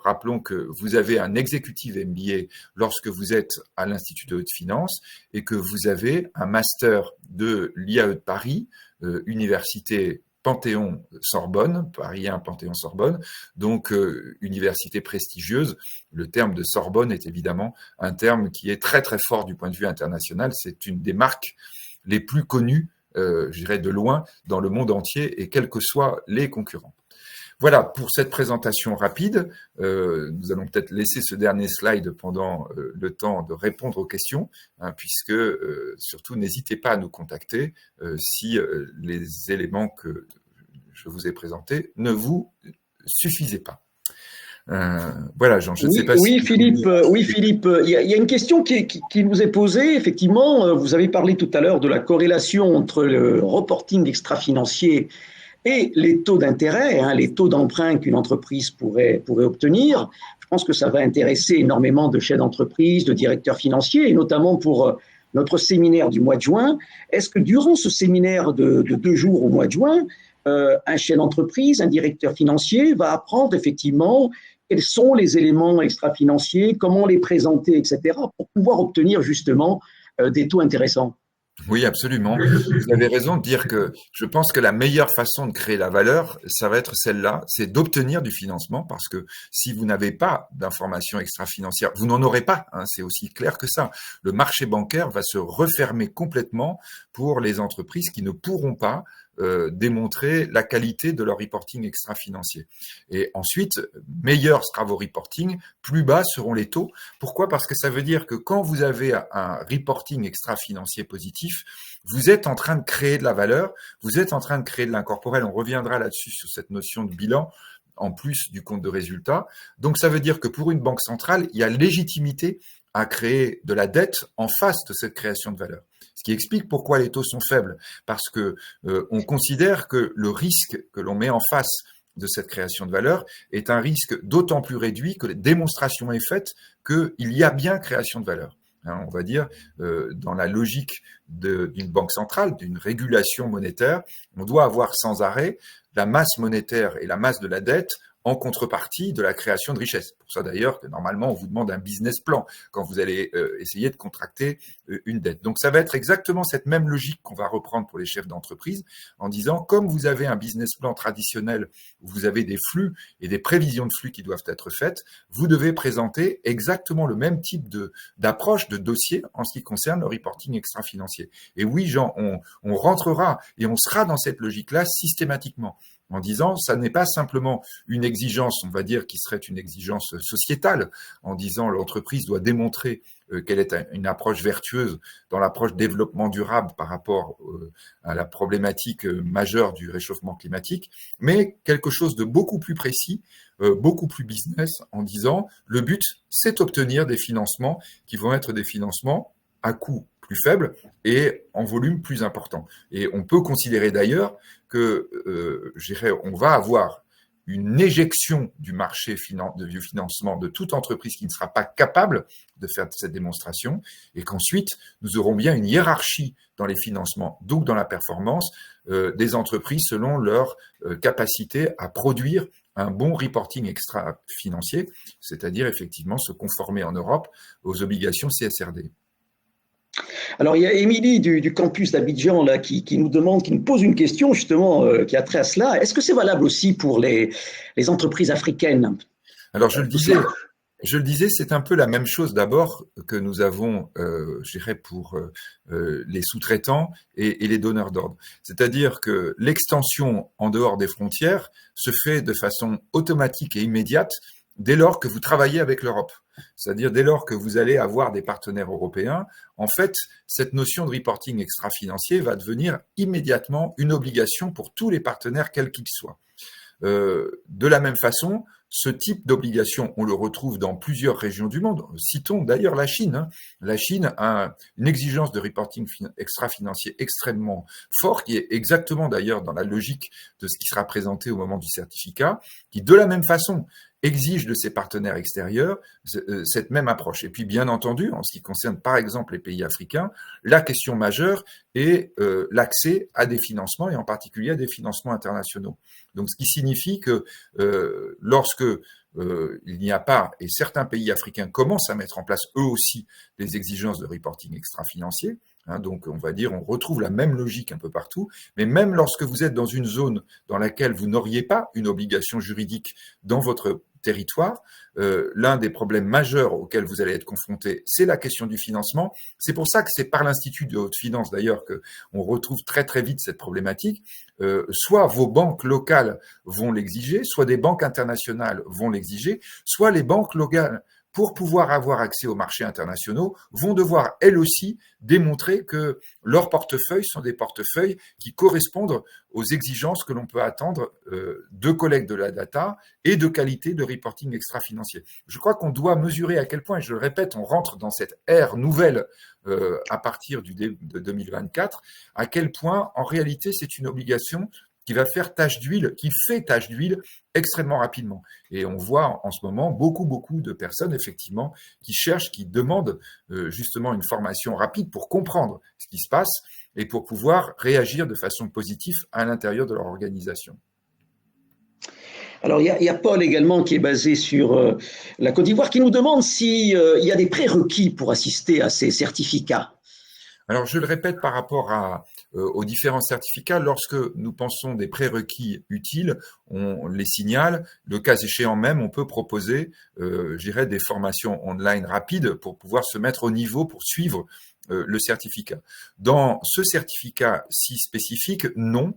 Rappelons que vous avez un executive MBA lorsque vous êtes à l'Institut de haute finance et que vous avez un master de l'IAE de Paris, université Panthéon-Sorbonne, Paris 1 Panthéon-Sorbonne, donc université prestigieuse. Le terme de Sorbonne est évidemment un terme qui est très très fort du point de vue international. C'est une des marques les plus connues, je dirais de loin, dans le monde entier et quels que soient les concurrents. Voilà pour cette présentation rapide. Nous allons peut-être laisser ce dernier slide pendant le temps de répondre aux questions, puisque surtout n'hésitez pas à nous contacter si les éléments que je vous ai présentés ne vous suffisaient pas. Voilà, Jean, je ne sais pas si... Philippe, il y a une question qui nous est posée. Effectivement, vous avez parlé tout à l'heure de la corrélation entre le reporting extra-financier et les taux d'intérêt, les taux d'emprunt qu'une entreprise pourrait obtenir. Je pense que ça va intéresser énormément de chefs d'entreprise, de directeurs financiers, et notamment pour notre séminaire du mois de juin. Est-ce que durant ce séminaire de 2 jours au mois de juin, un chef d'entreprise, un directeur financier va apprendre effectivement quels sont les éléments extra-financiers, comment les présenter, etc., pour pouvoir obtenir justement des taux intéressants? Oui, absolument. Vous avez raison de dire que je pense que la meilleure façon de créer la valeur, ça va être celle-là, c'est d'obtenir du financement, parce que si vous n'avez pas d'informations extra-financières, vous n'en aurez pas, c'est aussi clair que ça. Le marché bancaire va se refermer complètement pour les entreprises qui ne pourront pas démontrer la qualité de leur reporting extra-financier. Et ensuite, meilleur sera vos reporting, plus bas seront les taux. Pourquoi? Parce que ça veut dire que quand vous avez un reporting extra-financier positif, vous êtes en train de créer de la valeur, vous êtes en train de créer de l'incorporel. On reviendra là-dessus sur cette notion de bilan, en plus du compte de résultat. Donc, ça veut dire que pour une banque centrale, il y a légitimité à créer de la dette en face de cette création de valeur. Ce qui explique pourquoi les taux sont faibles. Parce que on considère que le risque que l'on met en face de cette création de valeur est un risque d'autant plus réduit que la démonstration est faite qu'il y a bien création de valeur. On va dire, dans la logique d'une banque centrale, d'une régulation monétaire, on doit avoir sans arrêt la masse monétaire et la masse de la dette en contrepartie de la création de richesse. Pour ça d'ailleurs que normalement on vous demande un business plan quand vous allez essayer de contracter une dette. Donc ça va être exactement cette même logique qu'on va reprendre pour les chefs d'entreprise en disant comme vous avez un business plan traditionnel où vous avez des flux et des prévisions de flux qui doivent être faites, vous devez présenter exactement le même type d'approche, de dossier en ce qui concerne le reporting extra-financier. Et oui, Jean, on rentrera et on sera dans cette logique-là systématiquement, en disant ça n'est pas simplement une exigence, on va dire, qui serait une exigence sociétale, en disant l'entreprise doit démontrer qu'elle est une approche vertueuse dans l'approche développement durable par rapport à la problématique majeure du réchauffement climatique, mais quelque chose de beaucoup plus précis, beaucoup plus business, en disant le but, c'est d'obtenir des financements qui vont être des financements à coût plus faible et en volume plus important. Et on peut considérer d'ailleurs que, on va avoir une éjection du marché du financement de toute entreprise qui ne sera pas capable de faire cette démonstration et qu'ensuite, nous aurons bien une hiérarchie dans les financements, donc dans la performance des entreprises selon leur capacité à produire un bon reporting extra-financier, c'est-à-dire effectivement se conformer en Europe aux obligations CSRD. Alors, il y a Émilie du campus d'Abidjan là, qui nous pose une question justement qui a trait à cela. Est-ce que c'est valable aussi pour les entreprises africaines? Alors, je le disais, c'est un peu la même chose d'abord que nous avons, je dirais, pour les sous-traitants et les donneurs d'ordre. C'est-à-dire que l'extension en dehors des frontières se fait de façon automatique et immédiate dès lors que vous travaillez avec l'Europe. C'est-à-dire dès lors que vous allez avoir des partenaires européens, en fait, cette notion de reporting extra-financier va devenir immédiatement une obligation pour tous les partenaires, quels qu'ils soient. De la même façon, ce type d'obligation, on le retrouve dans plusieurs régions du monde. Citons d'ailleurs la Chine. La Chine a une exigence de reporting extra-financier extrêmement fort, qui est exactement d'ailleurs dans la logique de ce qui sera présenté au moment du certificat, qui de la même façon exige de ses partenaires extérieurs cette même approche. Et puis, bien entendu, en ce qui concerne par exemple les pays africains, la question majeure est l'accès à des financements et en particulier à des financements internationaux. Donc, ce qui signifie que lorsque il n'y a pas, et certains pays africains commencent à mettre en place eux aussi des exigences de reporting extra-financier, donc, on va dire, on retrouve la même logique un peu partout, mais même lorsque vous êtes dans une zone dans laquelle vous n'auriez pas une obligation juridique dans votre territoire, l'un des problèmes majeurs auxquels vous allez être confronté, c'est la question du financement. C'est pour ça que c'est par l'Institut de haute finance, d'ailleurs, qu'on retrouve très très vite cette problématique. Soit vos banques locales vont l'exiger, soit des banques internationales vont l'exiger, soit les banques locales, pour pouvoir avoir accès aux marchés internationaux, vont devoir, elles aussi, démontrer que leurs portefeuilles sont des portefeuilles qui correspondent aux exigences que l'on peut attendre de collecte de la data et de qualité de reporting extra-financier. Je crois qu'on doit mesurer à quel point, et je le répète, on rentre dans cette ère nouvelle à partir de 2024, à quel point, en réalité, c'est une obligation qui va faire tache d'huile, qui fait tache d'huile extrêmement rapidement. Et on voit en ce moment beaucoup de personnes, effectivement, qui cherchent, qui demandent justement une formation rapide pour comprendre ce qui se passe et pour pouvoir réagir de façon positive à l'intérieur de leur organisation. Alors, il y a Paul également qui est basé sur la Côte d'Ivoire qui nous demande s'il y a des prérequis pour assister à ces certificats. Alors, je le répète par rapport aux différents certificats, lorsque nous pensons des prérequis utiles, on les signale. Le cas échéant même, on peut proposer, des formations online rapides pour pouvoir se mettre au niveau, pour suivre le certificat. Dans ce certificat si spécifique, non,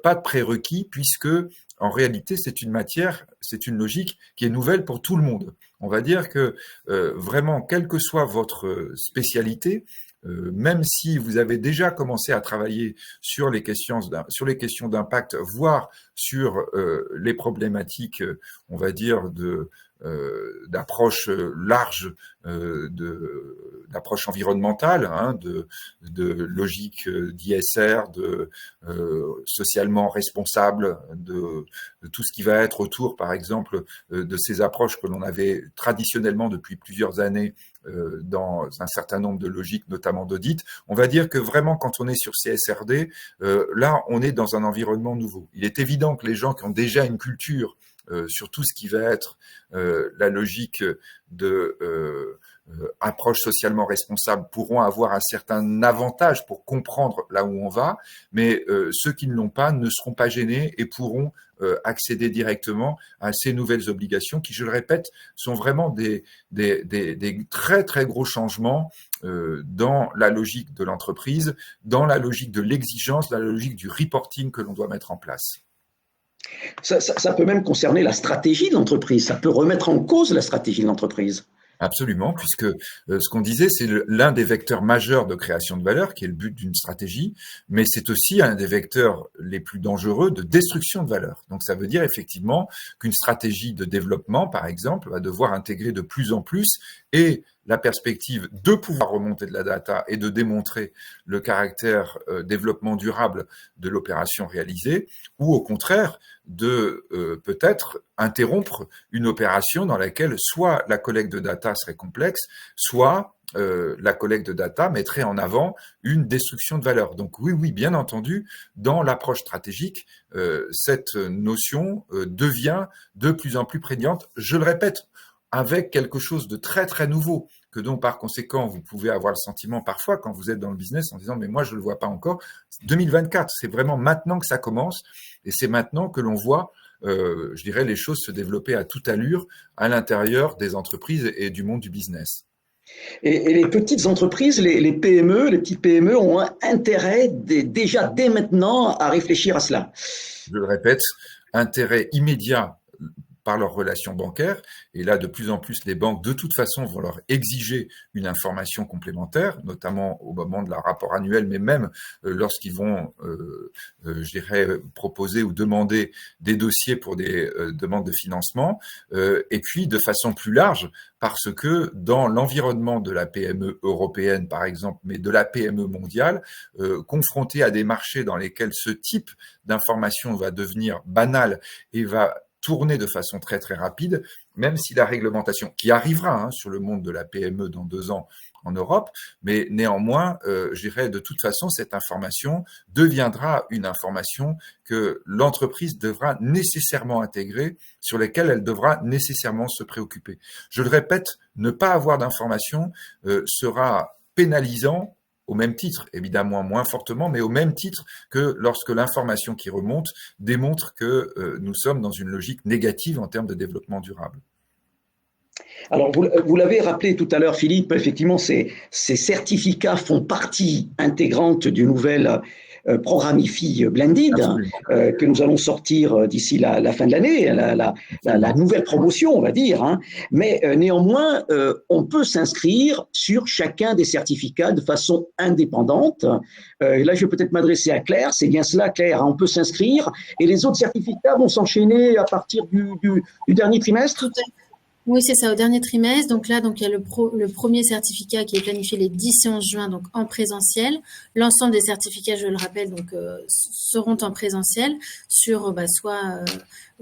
pas de prérequis, puisque en réalité, c'est une matière, c'est une logique qui est nouvelle pour tout le monde. On va dire que vraiment, quelle que soit votre spécialité, même si vous avez déjà commencé à travailler sur les questions d'impact, voire sur les problématiques, on va dire, d'approche large, d'approche environnementale, hein, de logique d'ISR, de socialement responsable, de tout ce qui va être autour, par exemple, de ces approches que l'on avait traditionnellement depuis plusieurs années dans un certain nombre de logiques, notamment d'audit. On va dire que vraiment, quand on est sur CSRD, là, on est dans un environnement nouveau. Il est évident que les gens qui ont déjà une culture sur tout ce qui va être la logique de approche socialement responsable pourront avoir un certain avantage pour comprendre là où on va, mais ceux qui ne l'ont pas ne seront pas gênés et pourront accéder directement à ces nouvelles obligations qui, je le répète, sont vraiment des très très gros changements dans la logique de l'entreprise, dans la logique de l'exigence, dans la logique du reporting que l'on doit mettre en place. Ça peut même concerner la stratégie de l'entreprise, ça peut remettre en cause la stratégie de l'entreprise. Absolument, puisque ce qu'on disait, c'est l'un des vecteurs majeurs de création de valeur, qui est le but d'une stratégie, mais c'est aussi un des vecteurs les plus dangereux de destruction de valeur. Donc ça veut dire effectivement qu'une stratégie de développement, par exemple, va devoir intégrer de plus en plus et la perspective de pouvoir remonter de la data et de démontrer le caractère développement durable de l'opération réalisée, ou au contraire de peut-être interrompre une opération dans laquelle soit la collecte de data serait complexe, soit la collecte de data mettrait en avant une destruction de valeur. Donc oui, bien entendu, dans l'approche stratégique, cette notion devient de plus en plus prégnante. Je le répète, avec quelque chose de très très nouveau, que dont par conséquent vous pouvez avoir le sentiment parfois quand vous êtes dans le business en disant mais moi je le vois pas encore. 2024, c'est vraiment maintenant que ça commence et c'est maintenant que l'on voit, je dirais, les choses se développer à toute allure à l'intérieur des entreprises et du monde du business. Et les petites entreprises, les PME, les petites PME ont un intérêt déjà dès maintenant à réfléchir à cela. Je le répète, intérêt immédiat par leurs relations bancaires. Et là, de plus en plus, les banques, de toute façon, vont leur exiger une information complémentaire, notamment au moment de leur rapport annuel, mais même lorsqu'ils vont, je dirais, proposer ou demander des dossiers pour des demandes de financement. Et puis, de façon plus large, parce que dans l'environnement de la PME européenne, par exemple, mais de la PME mondiale, confrontée à des marchés dans lesquels ce type d'information va devenir banal et va tourner de façon très très rapide, même si la réglementation, qui arrivera sur le monde de la PME dans 2 ans en Europe, mais néanmoins, je dirais de toute façon, cette information deviendra une information que l'entreprise devra nécessairement intégrer, sur laquelle elle devra nécessairement se préoccuper. Je le répète, ne pas avoir d'information sera pénalisant, au même titre, évidemment moins fortement, mais au même titre que lorsque l'information qui remonte démontre que nous sommes dans une logique négative en termes de développement durable. Alors, vous l'avez rappelé tout à l'heure, Philippe, effectivement, ces certificats font partie intégrante du nouvel programme IFI Blended que nous allons sortir d'ici la fin de l'année, la nouvelle promotion, on va dire. Hein. Mais néanmoins, on peut s'inscrire sur chacun des certificats de façon indépendante. Là, je vais peut-être m'adresser à Claire. C'est bien cela, Claire. Hein, on peut s'inscrire et les autres certificats vont s'enchaîner à partir du dernier trimestre. Tout à fait. Oui, c'est ça, au dernier trimestre. Donc là, il y a le premier certificat qui est planifié les 10 et 11 juin, donc en présentiel. L'ensemble des certificats, je le rappelle, donc seront en présentiel sur soit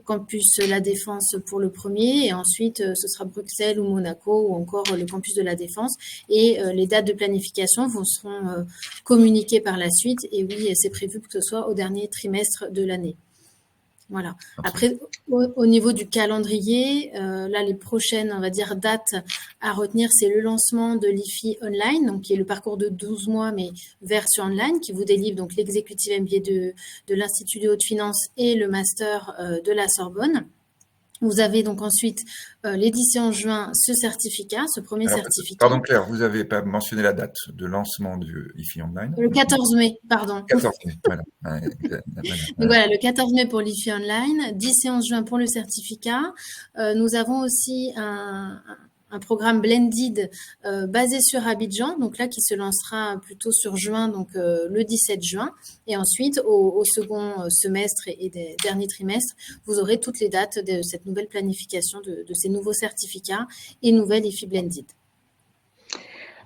campus La Défense pour le premier, et ensuite ce sera Bruxelles ou Monaco ou encore le campus de La Défense. Et les dates de planification seront communiquées par la suite. Et oui, c'est prévu que ce soit au dernier trimestre de l'année. Voilà. Après, au niveau du calendrier, là, les prochaines, on va dire, dates à retenir, c'est le lancement de l'IFI Online, donc qui est le parcours de 12 mois, mais version online, qui vous délivre donc l'exécutif MBA de l'Institut de haute finance et le master de la Sorbonne. Vous avez donc ensuite les 10 séances juin, ce certificat, ce premier Alors, certificat. pardon Claire, vous n'avez pas mentionné la date de lancement du IFI Online. Le 14 mai, pardon. 14 mai, voilà. Donc voilà, le 14 mai pour l'IFI Online, 10 séances juin pour le certificat. Nous avons aussi un programme blended basé sur Abidjan, donc là qui se lancera plutôt sur juin, donc le 17 juin. Et ensuite, au second semestre et des derniers trimestres, vous aurez toutes les dates de cette nouvelle planification de ces nouveaux certificats et nouvelles IFI blended.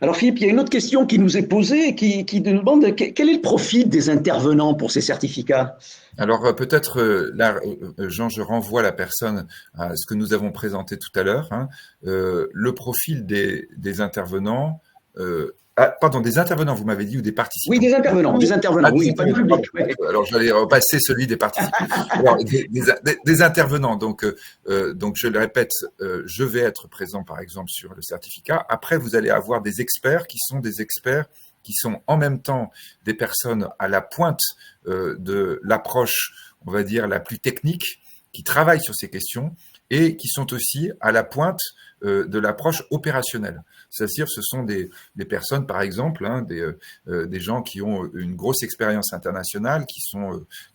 Alors Philippe, il y a une autre question qui nous est posée, qui nous demande quel est le profit des intervenants pour ces certificats? Alors peut-être là, Jean, je renvoie la personne à ce que nous avons présenté tout à l'heure. Le profil des intervenants. Pardon, des intervenants, vous m'avez dit, ou des participants? Oui, des intervenants, oui, pas du public. Oui. Alors j'allais repasser celui des participants. Alors, des intervenants, donc je le répète, je vais être présent par exemple sur le certificat. Après, vous allez avoir des experts qui sont en même temps des personnes à la pointe de l'approche, on va dire, la plus technique, qui travaillent sur ces questions et qui sont aussi à la pointe de l'approche opérationnelle. C'est-à-dire, ce sont des personnes, par exemple, des gens qui ont une grosse expérience internationale, qui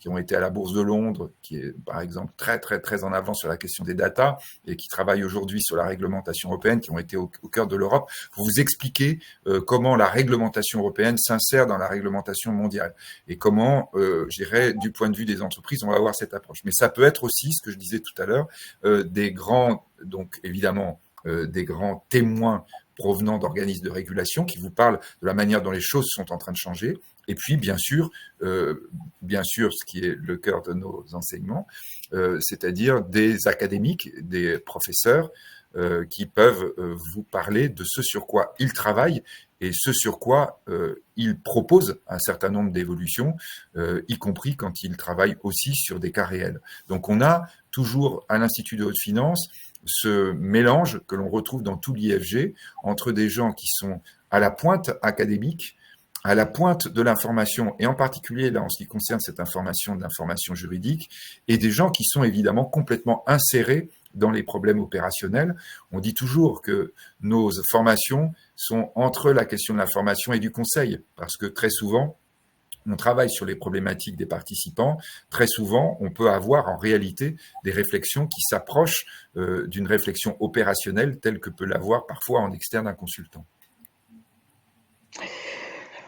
ont été à la Bourse de Londres, qui est, par exemple, très, très, très en avant sur la question des data et qui travaillent aujourd'hui sur la réglementation européenne, qui ont été au cœur de l'Europe, pour vous expliquer comment la réglementation européenne s'insère dans la réglementation mondiale et comment, je dirais, du point de vue des entreprises, on va avoir cette approche. Mais ça peut être aussi, ce que je disais tout à l'heure, des grands, donc évidemment, des grands témoins provenant d'organismes de régulation qui vous parlent de la manière dont les choses sont en train de changer. Et puis, bien sûr, ce qui est le cœur de nos enseignements, c'est-à-dire des académiques, des professeurs qui peuvent vous parler de ce sur quoi ils travaillent et ce sur quoi ils proposent un certain nombre d'évolutions, y compris quand ils travaillent aussi sur des cas réels. Donc, on a toujours à l'Institut de haute finance ce mélange que l'on retrouve dans tout l'IFG entre des gens qui sont à la pointe académique, à la pointe de l'information, et en particulier là en ce qui concerne cette information de l'information juridique, et des gens qui sont évidemment complètement insérés dans les problèmes opérationnels. On dit toujours que nos formations sont entre la question de l'information et du conseil, parce que très souvent, on travaille sur les problématiques des participants. Très souvent, on peut avoir en réalité des réflexions qui s'approchent d'une réflexion opérationnelle telle que peut l'avoir parfois en externe un consultant.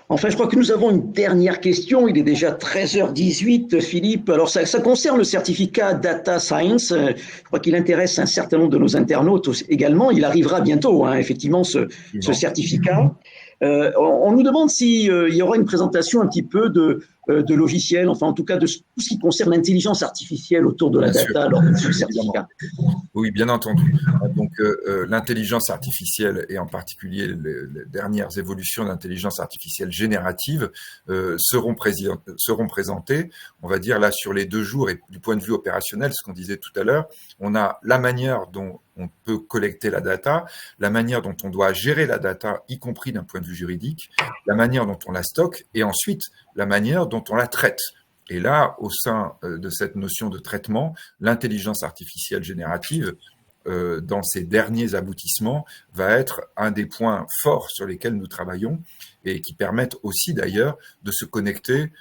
Enfin, je crois que nous avons une dernière question. Il est déjà 13h18, Philippe. Alors, ça concerne le certificat Data Science. Je crois qu'il intéresse un certain nombre de nos internautes également. Il arrivera bientôt, effectivement, ce certificat. On nous demande s'il y aura une présentation un petit peu de logiciels, enfin en tout cas de tout ce qui concerne l'intelligence artificielle autour de la data lors de ce certificat. Oui, bien entendu. Donc l'intelligence artificielle et en particulier les dernières évolutions d'intelligence artificielle générative seront présentées, on va dire là sur les 2 jours, et du point de vue opérationnel, ce qu'on disait tout à l'heure, on a la manière dont on peut collecter la data, la manière dont on doit gérer la data, y compris d'un point de vue juridique, la manière dont on la stocke et ensuite la manière dont on la traite. Et là, au sein de cette notion de traitement, l'intelligence artificielle générative, dans ses derniers aboutissements, va être un des points forts sur lesquels nous travaillons et qui permettent aussi d'ailleurs de se connecter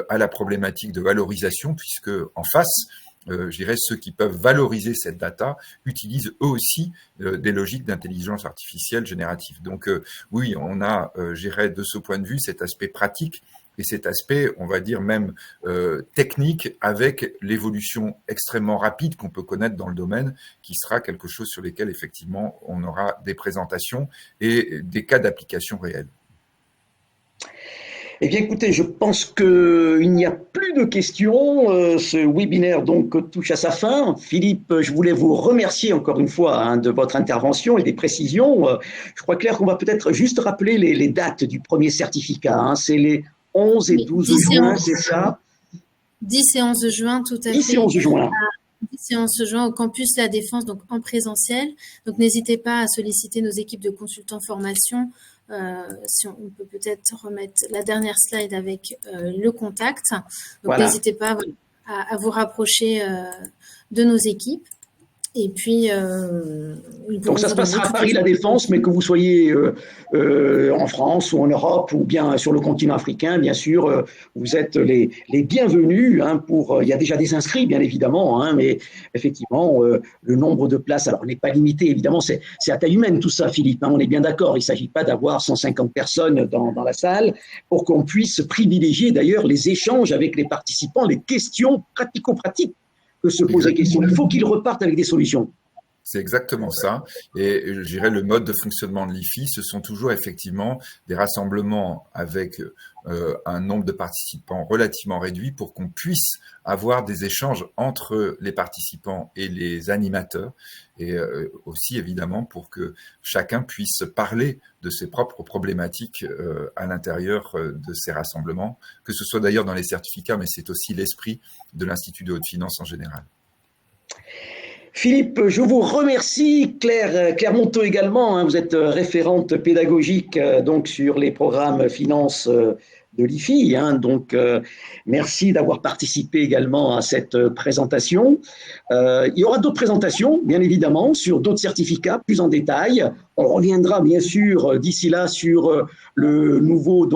à la problématique de valorisation, puisque en face, je dirais, ceux qui peuvent valoriser cette data utilisent eux aussi des logiques d'intelligence artificielle générative. Donc oui, on a, je dirais, de ce point de vue, cet aspect pratique et cet aspect, on va dire même technique, avec l'évolution extrêmement rapide qu'on peut connaître dans le domaine, qui sera quelque chose sur lequel effectivement on aura des présentations et des cas d'application réels. Eh bien, écoutez, je pense qu'il n'y a plus de questions. Ce webinaire donc touche à sa fin. Philippe, je voulais vous remercier encore une fois de votre intervention et des précisions. Je crois, Claire, qu'on va peut-être juste rappeler les dates du premier certificat. C'est les 11 et 12 juin, c'est ça? 10 et 11 juin, tout à fait. 10 et 11 juin. 10 et 11 juin au campus La Défense, donc en présentiel. Donc, n'hésitez pas à solliciter nos équipes de consultants formation. Si on peut peut-être remettre la dernière slide avec le contact. Donc, voilà. N'hésitez pas à vous rapprocher de nos équipes. Et puis, donc ça se passera à Paris La Défense, mais que vous soyez en France ou en Europe ou bien sur le continent africain, bien sûr, vous êtes les bienvenus. Il y a déjà des inscrits, bien évidemment, mais effectivement, le nombre de places, alors n'est pas limité, évidemment, c'est à taille humaine tout ça, Philippe. On est bien d'accord. Il ne s'agit pas d'avoir 150 personnes dans la salle pour qu'on puisse privilégier d'ailleurs les échanges avec les participants, les questions pratico-pratiques que se posent les questions. Il faut qu'ils repartent avec des solutions. C'est exactement ça. Et je dirais le mode de fonctionnement de l'IFI, ce sont toujours effectivement des rassemblements avec un nombre de participants relativement réduit pour qu'on puisse avoir des échanges entre les participants et les animateurs et aussi évidemment pour que chacun puisse parler de ses propres problématiques à l'intérieur de ces rassemblements, que ce soit d'ailleurs dans les certificats, mais c'est aussi l'esprit de l'Institut de haute finance en général. Philippe, je vous remercie. Claire Monteau également, vous êtes référente pédagogique donc sur les programmes finance de l'IFI. Donc, merci d'avoir participé également à cette présentation. Il y aura d'autres présentations, bien évidemment, sur d'autres certificats plus en détail. On reviendra bien sûr d'ici là sur le nouveau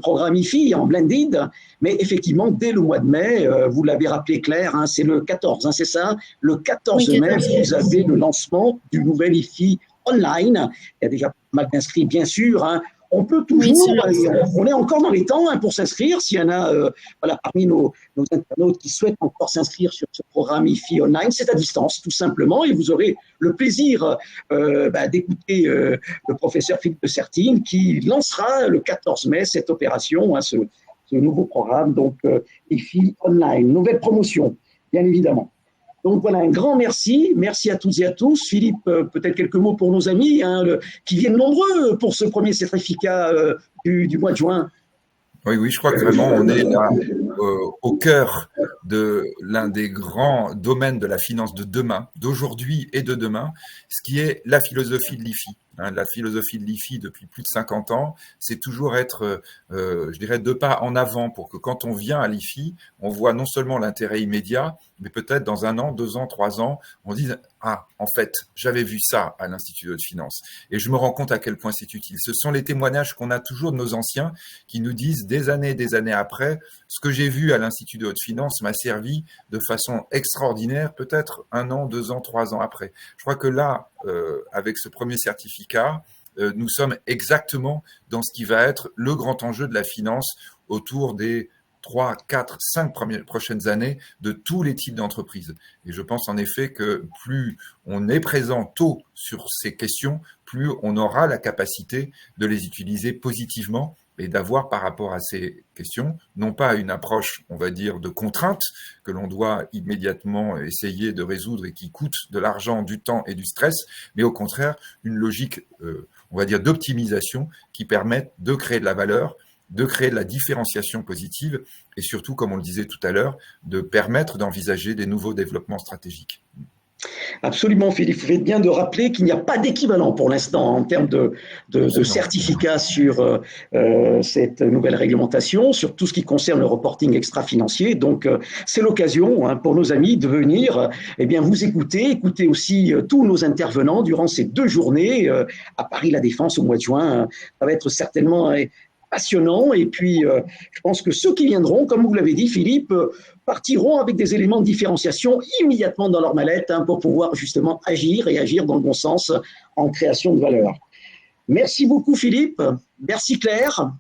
programme IFI en blended, mais effectivement, dès le mois de mai, vous l'avez rappelé Claire, c'est le 14, c'est ça? Le 14 mai, vous avez le lancement du nouvel IFI online. Il y a déjà pas mal d'inscrits, bien sûr. On peut toujours, on est encore dans les temps pour s'inscrire. S'il y en a parmi nos internautes qui souhaitent encore s'inscrire sur ce programme IFI online, c'est à distance, tout simplement, et vous aurez le plaisir d'écouter le professeur Philippe de Sertine qui lancera le 14 mai cette opération, ce nouveau programme, donc IFI online, nouvelle promotion, bien évidemment. Donc voilà, un grand merci. Merci à toutes et à tous. Philippe, peut-être quelques mots pour nos amis qui viennent nombreux pour ce premier certificat du mois de juin. Oui, je crois que vraiment on est là au cœur de l'un des grands domaines de la finance de demain, d'aujourd'hui et de demain, ce qui est la philosophie de l'IFI. La philosophie de l'IFI depuis plus de 50 ans, c'est toujours être, je dirais, 2 pas en avant pour que quand on vient à l'IFI, on voit non seulement l'intérêt immédiat, mais peut-être dans 1 an, 2 ans, 3 ans, on dise « Ah, en fait, j'avais vu ça à l'Institut de haute finance. » Et je me rends compte à quel point c'est utile. Ce sont les témoignages qu'on a toujours de nos anciens qui nous disent des années après, ce que j'ai vu à l'Institut de haute finance m'a servi de façon extraordinaire, peut-être 1 an, 2 ans, 3 ans après. Je crois que là, avec ce premier certificat, nous sommes exactement dans ce qui va être le grand enjeu de la finance autour des 3, 4, 5 prochaines années de tous les types d'entreprises. Et je pense en effet que plus on est présent tôt sur ces questions, plus on aura la capacité de les utiliser positivement et d'avoir par rapport à ces questions, non pas une approche, on va dire, de contrainte que l'on doit immédiatement essayer de résoudre et qui coûte de l'argent, du temps et du stress, mais au contraire, une logique, on va dire, d'optimisation qui permette de créer de la valeur, de créer de la différenciation positive et surtout, comme on le disait tout à l'heure, de permettre d'envisager des nouveaux développements stratégiques. Absolument, Philippe. Vous faites bien de rappeler qu'il n'y a pas d'équivalent pour l'instant en termes de certificat sur cette nouvelle réglementation, sur tout ce qui concerne le reporting extra-financier. Donc, c'est l'occasion pour nos amis de venir vous écouter aussi tous nos intervenants durant ces 2 journées à Paris La Défense au mois de juin. Ça va être certainement passionnant. Et puis, je pense que ceux qui viendront, comme vous l'avez dit, Philippe, partiront avec des éléments de différenciation immédiatement dans leur mallette pour pouvoir justement agir dans le bon sens en création de valeur. Merci beaucoup, Philippe. Merci, Claire.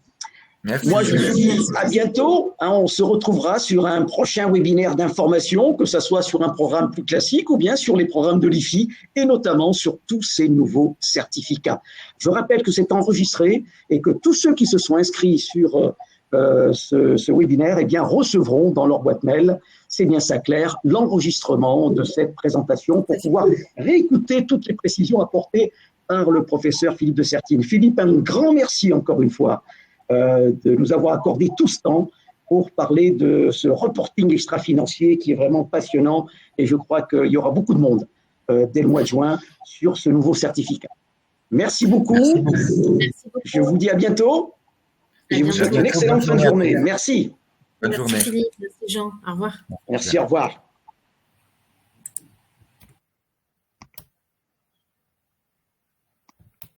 Merci. Moi, je vous dis à bientôt. On se retrouvera sur un prochain webinaire d'information, que ce soit sur un programme plus classique ou bien sur les programmes de l'IFI et notamment sur tous ces nouveaux certificats. Je rappelle que c'est enregistré et que tous ceux qui se sont inscrits sur ce webinaire recevront dans leur boîte mail, c'est bien ça Claire, l'enregistrement de cette présentation pour pouvoir réécouter toutes les précisions apportées par le professeur Philippe de Sertine. Philippe, un grand merci encore une fois de nous avoir accordé tout ce temps pour parler de ce reporting extra-financier qui est vraiment passionnant et je crois qu'il y aura beaucoup de monde dès le mois de juin sur ce nouveau certificat. Merci beaucoup. Merci beaucoup. Je vous dis à bientôt. Et je vous souhaite une excellente fin de journée. Merci. Bonne journée. Merci Philippe, merci Jean. Au revoir. Merci, au revoir.